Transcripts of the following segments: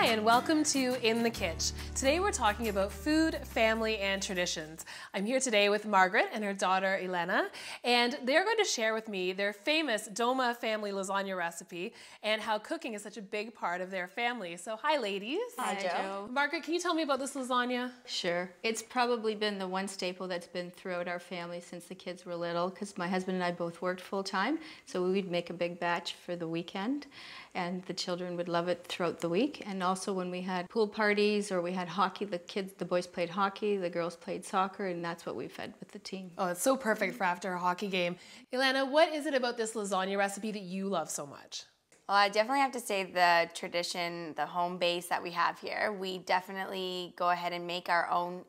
Hi, and welcome to In the Kitch. Today we're talking about food, family, and traditions. I'm here today with Margaret and her daughter Elena, and they're going to share with me their famous Doma family lasagna recipe and how cooking is such a big part of their family. So hi ladies. Hi Joe. Margaret, can you tell me about this lasagna? Sure. It's probably been the one staple that's been throughout our family since the kids were little, because my husband and I both worked full time, so we'd make a big batch for the weekend, and the children would love it throughout the week. And also when we had pool parties or we had hockey, the boys played hockey, the girls played soccer, and that's what we fed with the team. Oh, it's so perfect for after a hockey game. Elena, what is it about this lasagna recipe that you love so much? Well, I definitely have to say the tradition, the home base that we have here. We definitely go ahead and make our own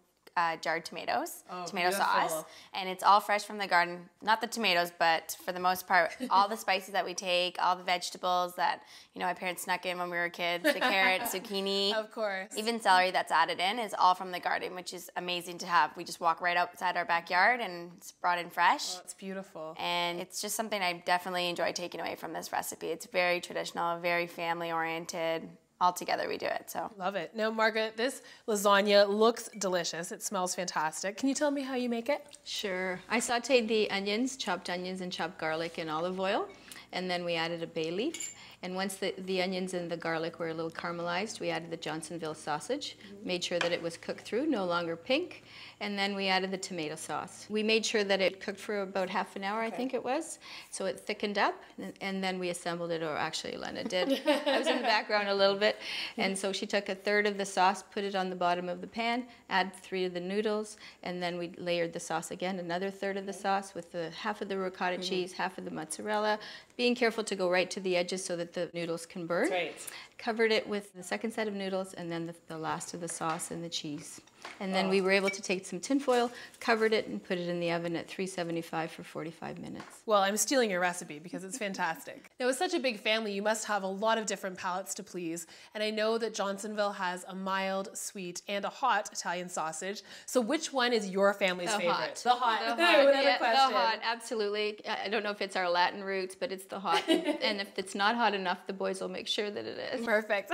jarred tomatoes, tomato sauce, and it's all fresh from the garden. Not the tomatoes, but for the most part, all the spices that we take, all the vegetables that, you know, my parents snuck in when we were kids, the carrots, zucchini. Of course. Even celery that's added in is all from the garden, which is amazing to have. We just walk right outside our backyard and it's brought in fresh. Oh, it's beautiful. And it's just something I definitely enjoy taking away from this recipe. It's very traditional, very family oriented. All together we do it, so. Love it. Now, Margaret, this lasagna looks delicious. It smells fantastic. Can you tell me how you make it? Sure. I sauteed the onions, chopped onions and chopped garlic in olive oil, and then we added a bay leaf. And once the onions and the garlic were a little caramelized, we added the Johnsonville sausage, made sure that it was cooked through, no longer pink, and then we added the tomato sauce. We made sure that it cooked for about half an hour, I think it was, so it thickened up, and then we assembled it, or actually Elena did. I was in the background a little bit, and so she took a third of the sauce, put it on the bottom of the pan, add 3 of the noodles, and then we layered the sauce again, another third of the sauce with half of the ricotta cheese, half of the mozzarella, being careful to go right to the edges so that the noodles can burn. Right. Covered it with the second set of noodles and then the last of the sauce and the cheese. And then we were able to take some tin foil, covered it, and put it in the oven at 375 for 45 minutes. Well, I'm stealing your recipe because it's fantastic. Now, with such a big family, you must have a lot of different palates to please. And I know that Johnsonville has a mild, sweet, and a hot Italian sausage. So which one is your family's favorite? Hot. The hot. The hot. Yeah, the hot, absolutely. I don't know if it's our Latin roots, but it's the hot. And if it's not hot enough, the boys will make sure that it is. Perfect.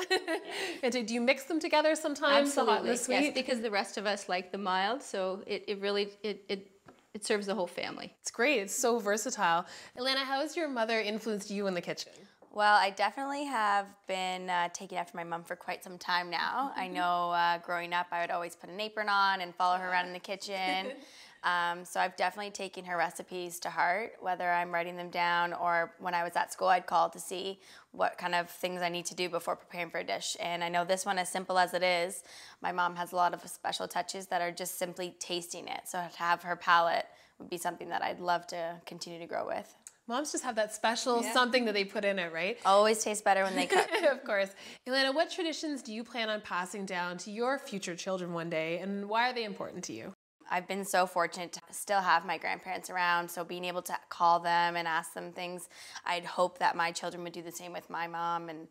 And do you mix them together sometimes? Absolutely. The hot and the sweet? Yes, because the rest of us like the mild, so it really serves the whole family. It's great. It's so versatile. Elena, how has your mother influenced you in the kitchen? Well, I definitely have been taking after my mom for quite some time now. I know growing up I would always put an apron on and follow her around in the kitchen. So I've definitely taken her recipes to heart, whether I'm writing them down or when I was at school I'd call to see what kind of things I need to do before preparing for a dish. And I know this one, as simple as it is, my mom has a lot of special touches that are just simply tasting it. So to have her palate would be something that I'd love to continue to grow with. Moms just have that special something that they put in it, right? Always tastes better when they cook. Of course. Elena, what traditions do you plan on passing down to your future children one day, and why are they important to you? I've been so fortunate to still have my grandparents around, so being able to call them and ask them things, I'd hope that my children would do the same with my mom and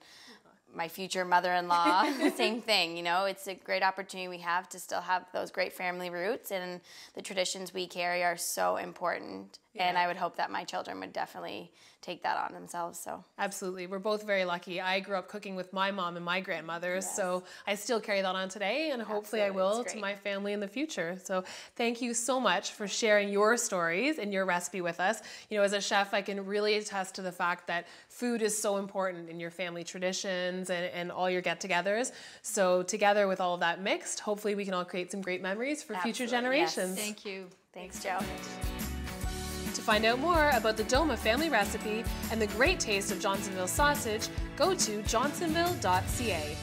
my future mother-in-law. Same thing, you know, it's a great opportunity we have to still have those great family roots, and the traditions we carry are so important. Yeah. And I would hope that my children would definitely take that on themselves. So absolutely. We're both very lucky. I grew up cooking with my mom and my grandmothers, so I still carry that on today, and hopefully I will to my family in the future. So thank you so much for sharing your stories and your recipe with us. You know, as a chef, I can really attest to the fact that food is so important in your family traditions and all your get-togethers. So together with all of that mixed, hopefully we can all create some great memories for future generations. Yes. Thank you. Thanks, Joe. To find out more about the Doma family recipe and the great taste of Johnsonville sausage, go to Johnsonville.ca.